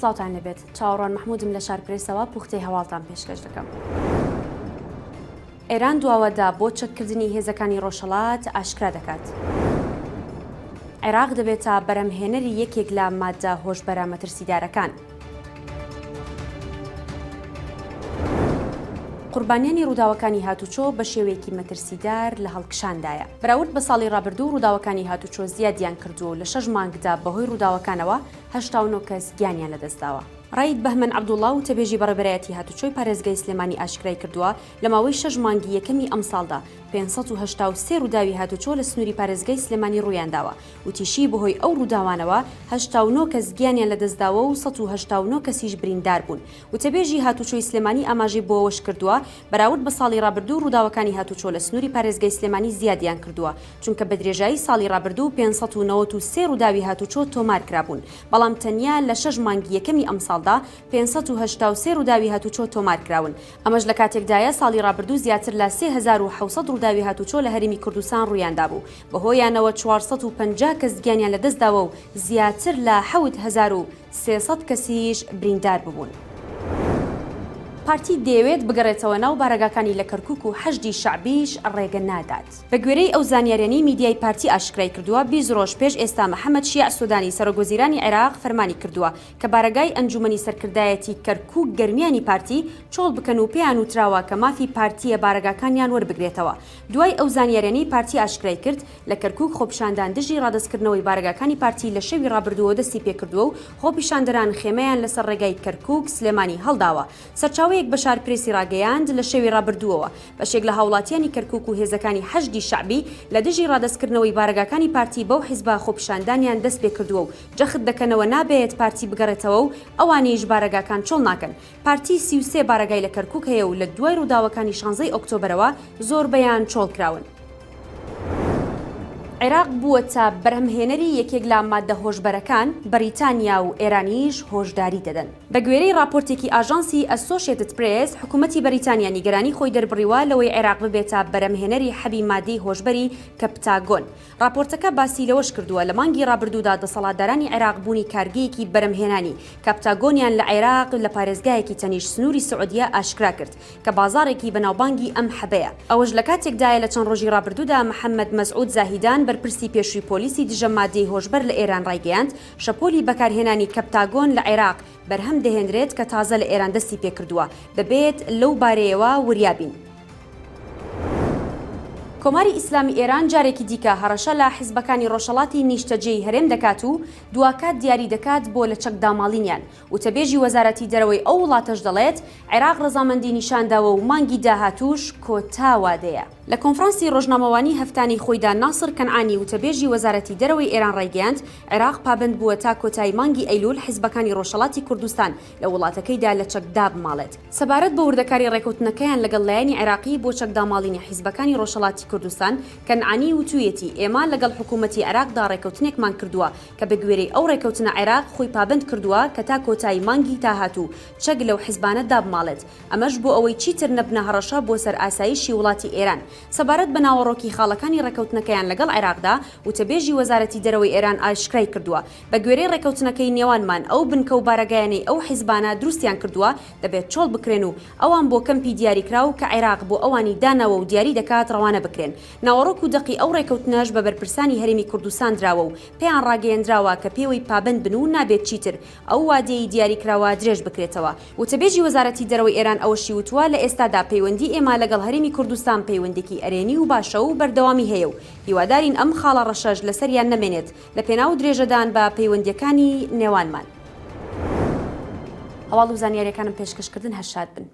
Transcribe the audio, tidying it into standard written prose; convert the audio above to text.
سڵاوتان لەبێت چاوەڕوان محمودم لە شارپرێسەوە پوختەی هەواڵتان پێشکەش دەکەم. ئێران دواوەدا بۆ چەککردنی هێزەکانی ڕۆژهەڵات ئاشکرا دەکات. عێراق دەبێتە بەرهەمهێنەری یەکێک لە مادە هۆشبەرە مەترسیدارەکان. قوربانیانی ڕووداوەکانی هاتوچۆ بە شێوەیەکی مەترسیدار لە هەڵکشاندایە. بەراورد بە ساڵی ڕابردوو ڕووداوەکانی هاتوچۆ زیادیان کردو و لە 6 مانگدا بەهۆی ڕووداوەکانەوە 89 کەس گیانیان لەدەستداوە. ڕاید بەهمەن عەبدوڵڵا و تەبێژی بەڕێبەرایەتی هاتوچۆی پارێزگای سلێمانی ئاشکرای کردووە لە ماوەی 6 مانگی یەکەمی ئەم ساڵدا 583 ڕووداوی هاتوچۆ لە سنووری پارێزگای سلێمانی ڕوویانداوە و تیشی بەهۆی ئەو ڕووداوانەوە 89 کەس گیانیان لەدەستداوە و 189 کەسیش بریندار بوون و تەبێژی هاتوچۆی سلێمانی ئاماژەی بۆ ئەوەش کردووە بەراورد بە ساڵی ڕابردوو ڕووداوەکانی هاتوچۆ لە سنووری پارێزگای سلێمانی زیادیان کردووە چونکە بە درێژایی ساڵی ڕابردوو 593 ڕووداوی هاتوچۆ تۆمار کرابوون بەڵام تەنیا لە 6 مانگی یەکەمی ئەم ساڵدا 583 ڕووداوی هاتوچۆ تۆمار کراون. ئەمەش لە کاتێکدایە ساڵی ڕابردوو زیاتر لە 3700 ڕووداوی هاتوچۆ لە هەرێمی کوردستان ڕوویاندا بوو بەهۆیانەوە 450 کەس گیانیان لەدەستداوە و زیاتر لە 7300 کەسیش بریندار ببوون. پارتی دەیەوێت بگەڕێتەوە ناو بارەگاکانی لە کەرکووک و حەشدی شەعبیش ڕێگە نادات. بە گوێرەی ئەو زانیاریانەی میدیای پارتی ئاشکرای کردووە 20 ڕۆژ پێش ئێستا محەممەد شیع سودانی سەرۆکوەزیرانی عێراق فەرمانی کردووە کە بارەگای ئەنجومەنی سەرکردایەتی کەرکووک گەرمیانی پارتی چۆڵ بکەن و پێیان وتراوە کە مافی پارتیە بارەگاکانیان وەربگرێتەوە. دوای ئەو زانیاریانەی پارتی ئاشکرای کرد لە کەرکووک خۆپیشاندان دژی ڕادستکردنەوەی بارەگاکانی پارتی لە شەوی ڕابردووە دەستی پێکردووە و خۆپیشاندەران خێمەیان لەسەر ڕێگای کەرکووک سلێمانی هەڵداوە. سەرچاوەیەک بە شارپرێسی ڕاگەیاند لە شەوی ڕابردووەوە بەشێک لە هاوڵاتیانی کەرکووک و هێزەکانی حەشدی شەعبی لە دژی ڕادستکردنەوەی بارەگاکانی پارتی بەو حیزبە خۆپیشاندانیان دەست پێ کردووە و جەخت دەکەنەوە نابێت پارتی بگەڕێتەوە و ئەوانیش بارەگاکان چۆڵ ناکەن. پارتی 33 بارەگای لە کەرکووک هەیە و لە دوای ڕووداوەکانی 16 ئۆکتۆبرەوە زۆربەیان چۆڵ کراون. عێراق بووەتە بەرهەمهێنەری یەکێک لە مادە هۆشبەرەکان بەریتانیا و ئێرانیش هۆشداری دەدەن. بە گوێرەی راپۆرتێکی ئاژانسی ئەسۆشیێتد پرێس حکوومەتی بەریتانیا نیگەرانی خۆی دەربڕیوە لەوەی عێراق ببێتە بەرهەمهێنەری حەبی مادەی هۆشبەری کەپتاگۆن. راپۆرتەکە باسی لەوەش کردووە لە مانگی ڕابردوودا دەسەڵاتدارانی عێراق بوونی کارگەیەکی بەرهەمهێنانی کەپتاگۆنیان لە عێراق لە پارێزگایەکی تەنیش سنووری سعودیە ئاشکرا کرد کە بازارێکی بەناوبانگی ئەم حەبەیە. ئەوەش لە کاتێکدایە لە چەند ڕۆژی ڕابردوودا محەممەد مەسعود زاهیدان بەرپرسی پێشووی پۆلیسی دژە مادەی هۆشبەر لە ئێران ڕایگەیاند شەپۆلی بەکارهێنانی کەپتاگۆن لە عێراق بەرهەم دەهێنرێت کە تازە لە ئێران دەستی پێکردووە دەبێت لەو بارەیەوە وریابین. کۆماری ئیسلامی ئێران جارێکی دیکە هەڕەشە لە حیزبەکانی ڕۆژهەڵاتی نیشتەجێی هەرێم دەکات و دواکات دیاری دەکات بۆ لە چەکداماڵینیان و تەبێژی وەزارەتی دەرەوەی ئەو وڵاتەش دەڵێت عێراق ڕەزامەندی نیشانداوە و مانگی داهاتوش کۆتا وادەیە. لە کۆنفرانسی ڕۆژنامەوانی هەفتانی خۆیدا ناسر کەنعانی و تەبێژی وەزارەتی دەرەوەی ئێران ڕایگەیاند عێراق پابند بووە تا کۆتایی مانگی ئەیلول حیزبەکانی ڕۆژهەڵاتی کوردستان لە وڵاتەکەیدا لە چەکدا بماڵێت. سەبارەت بە وردەکاری ڕێکەوتنەکەیان لەگەڵ لایەنی عێراقی بۆ چەکداماڵینی حیزبەکانی ڕۆژهەڵاتی کوردستان کەنعانی وتوویەتی ئێمە لەگەڵ حکوومەتی عێراقدا ڕێکەوتنێکمان کردووە کە بە گوێرەی ئەو ڕێکەوتنە عێراق خۆی پابند کردووە کە تا کۆتایی مانگی داهاتوو چەک لەو حیزبانە دابماڵێت ئەمەش بۆ ئەوەی چیتر نەبنە هەڕەشە بۆ سەر ئاسایشی وڵاتی ئێران. سەبارەت بە ناوەڕۆکی خاڵەکانی ڕێکەوتنەکەیان لەگەڵ عێراقدا و تەبێژی وەزارەتی دەرەوەی ئێران ئاشکرای کردووە بە گوێرەی ڕێکەوتنەکەی نێوانمان ئەو بنکە و بارەگایانەی ئەو حیزبانە دروستیان کردووە دەبێت چۆڵ بکرێن و ئەوان بۆ کەمپی دیاریکراو کە عێراق بۆ ئەوانی دانەوە و دیاری دەکات ڕەوانە بکرێن. ناوەڕۆک و دەقی ئەو ڕێکەوتنەش بە بەرپرسانی هەرێمی کوردستان دراوە و پێیان ڕاگەیەندراوە کە پێوەی پابند بن و نابێت چیتر ئەو وادەی دیاریکراوە درێژ بکرێتەوە و تەبێژی وەزارەتی دەرەوەی ئێران ئەوەشی وتووە لە ئێستادا پەیوەندی ئێمە لەگەڵ هەرێمی کوردستان پەیوەندێکی ئەرێنی و باشە و بەردەوامی هەیە و هیوادارین ئەم خاڵە ڕەشەش لەسەریان نەمێنێت لە پێناو درێژەدان بە پەیوەندیەکانی نێوانمان. هەواڵ و زانیاریەکانم پێشکەشکردن هەشاد بن.